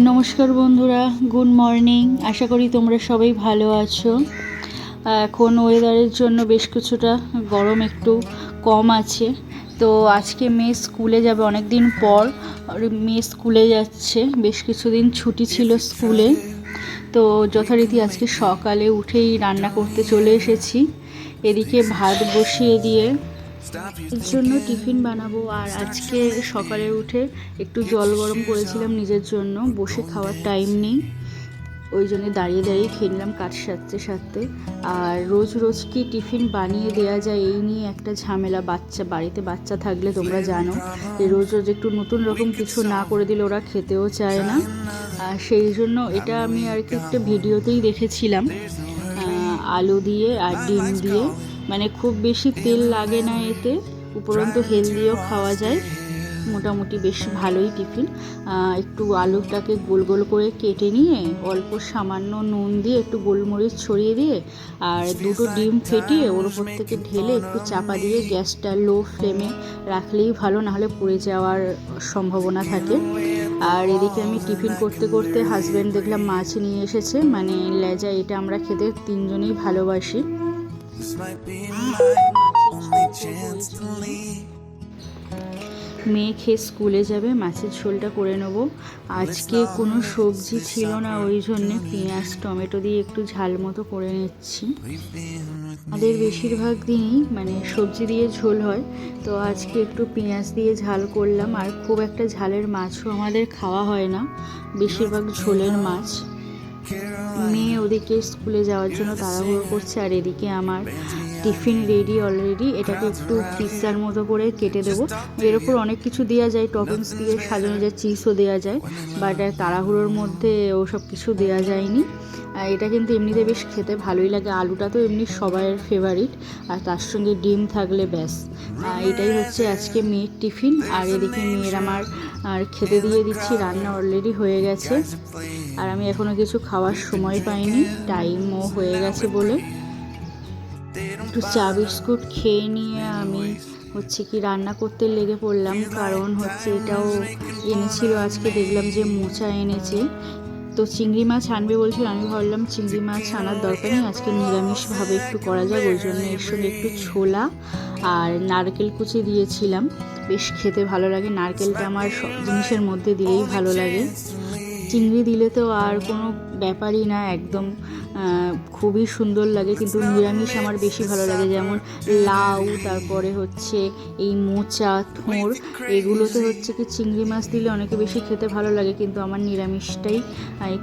নমস্কার বন্ধুরা, good morning. আশা করি তোমরা সবাই ভালো আছো। এখন ওয়েদারের জন্য বেশ কিছুটা গরম একটু কম আছে। তো আজকে মেয়ে স্কুলে যাবে, অনেক দিন পর মেয়ে স্কুলে যাচ্ছে। বেশ কিছুদিন ছুটি ছিল স্কুলে। তো যথারীতি আজকে সকালে উঠেই রান্না করতে চলে এসেছি। এদিকে ভাত বসিয়ে দিয়ে এর জন্য টিফিন বানাবো। আর আজকে সকালে উঠে একটু জল গরম করেছিলাম নিজের জন্য, বসে খাওয়ার টাইম নেই, ওই জন্য দাঁড়িয়ে দাঁড়িয়ে খেয়ে নিলাম কাজ সারতে সারতে। আর রোজ রোজ কি টিফিন বানিয়ে দেওয়া যায় এই নিয়ে একটা ঝামেলা। বাড়িতে বাচ্চা থাকলে তোমরা জানো যে রোজ রোজ একটু নতুন রকম কিছু না করে দিলে ওরা খেতেও চায় না। সেই জন্য এটা আমি আর কি একটা ভিডিওতেই দেখেছিলাম, আলু দিয়ে আর ডিম দিয়ে, মানে খুব বেশি তেল লাগে না এতে, উপরন্তু হেলদিও খাওয়া যায়। মোটামুটি বেশ ভালোই টিফিন। একটু আলুটাকে গোল গোল করে কেটে নিয়ে অল্প সামান্য নুন দিয়ে একটু গোলমরিচ ছড়িয়ে দিয়ে আর দুটো ডিম ফেটিয়ে ওর উপর থেকে ঢেলে একটু চাপা দিয়ে গ্যাসটা লো ফ্লেমে রাখলেই ভালো, নাহলে পুড়ে যাওয়ার সম্ভাবনা থাকে। আর এদিকে আমি টিফিন করতে করতে হাজব্যান্ড দেখলাম মাছ নিয়ে এসেছে, মানে লেজা। এটা আমরা খেতে তিনজনেই ভালোবাসি। মেয়ে খেয়ে স্কুলে যাবে, মাছের ঝোলটা করে নেবো। আজকে কোনো সবজি ছিল না, ওই জন্যে পেঁয়াজ টমেটো দিয়ে একটু ঝাল মতো করে নিচ্ছি। আমাদের বেশিরভাগ দিনই মানে সবজি দিয়ে ঝোল হয়, তো আজকে একটু পেঁয়াজ দিয়ে ঝাল করলাম। আর খুব একটা ঝালের মাছও আমাদের খাওয়া হয় না, বেশিরভাগ ঝোলের মাছ। মেয়ে ওদিকে স্কুলে যাওয়ার জন্য তাড়াহুড়ো করছে, আর এদিকে আমার টিফিন রেডি অলরেডি। এটাকে একটু পিৎজার মতো করে কেটে দেবো। এর ওপর অনেক কিছু দেওয়া যায়, টপিংস দিয়ে সাজানো যায়, চিজও দেওয়া যায়, বাট তাড়াহুড়োর মধ্যে ওসব কিছু দেওয়া যায়নি। এটা কিন্তু এমনিতে বেশ খেতে ভালোই লাগে। আলুটা তো এমনি সবাইয়ের ফেভারিট, আর তার সঙ্গে ডিম থাকলে ব্যাস। এটাই হচ্ছে আজকে মেয়ের টিফিন। আর এদিকে মেয়ের আমার আর খেতে দিয়ে দিচ্ছি, রান্না অলরেডি হয়ে গেছে। আর আমি এখনও কিছু খাওয়ার সময় পাইনি, টাইমও হয়ে গেছে বলে একটু চা বিস্কুট খেয়ে নিয়ে আমি হচ্ছে কি রান্না করতে লেগে পড়লাম। কারণ হচ্ছে এটাও এনেছিল আজকে, দেখলাম যে মোচা এনেছে, তো চিংড়ি মাছ আনবে বলছিল। আমি ভাবলাম চিংড়ি মাছ আনার দরকার নেই, আজকে নিরামিষভাবে একটু করা যাক। ওই জন্য এর সঙ্গে একটু ছোলা আর নারকেল কুচি দিয়েছিলাম। বেশ খেতে ভালো লাগে, নারকেলটা আমার সব জিনিসের মধ্যে দিলেই ভালো লাগে। চিংড়ি দিলে তো আর কোনো ব্যাপারই না, একদম খুবই সুন্দর লাগে। কিন্তু নিরামিষ আমার বেশি ভালো লাগে, যেমন লাউ, তারপরে হচ্ছে এই মোচা, থোড়, এগুলোতে হচ্ছে কি চিংড়ি মাছ দিলে অনেকে বেশি খেতে ভালো লাগে, কিন্তু আমার নিরামিষটাই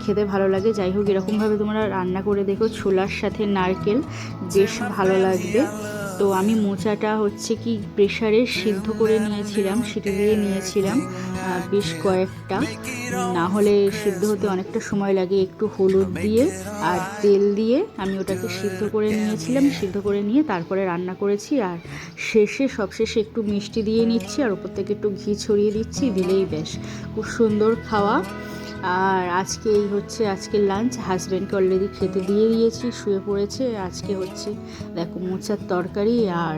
খেতে ভালো লাগে। যাই হোক, এরকমভাবে তোমরা রান্না করে দেখো, ছোলার সাথে নারকেল, বেশ ভালো লাগবে। তো আমি মোচাটা হচ্ছে কি প্রেসারে সিদ্ধ করে নিয়েছিলাম, সিটি দিয়ে নিয়েছিলাম বেশ কয়েকটা, না হলে সিদ্ধ হতে অনেকটা সময় লাগে। একটু হলুদ দিয়ে আর তেল দিয়ে আমি ওটাকে সিদ্ধ করে নিয়েছিলাম, সিদ্ধ করে নিয়ে তারপরে রান্না করেছি। আর সবশেষে একটু মিষ্টি দিয়ে নিচ্ছি, আর ওপর থেকে একটু ঘি ছড়িয়ে দিচ্ছি, দিলেই বেশ খুব সুন্দর খাওয়া। আর আজকে এই হচ্ছে আজকের লাঞ্চ। হাজব্যান্ডকে অলরেডি খেতে দিয়ে দিয়েছি, শুয়ে পড়েছে। আজকে হচ্ছে দেখো মোচার তরকারি আর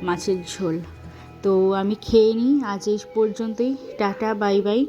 মাছের ঝোল। তো আমি খেয়ে নিই, আজ এই পর্যন্তই। Tata, bye bye.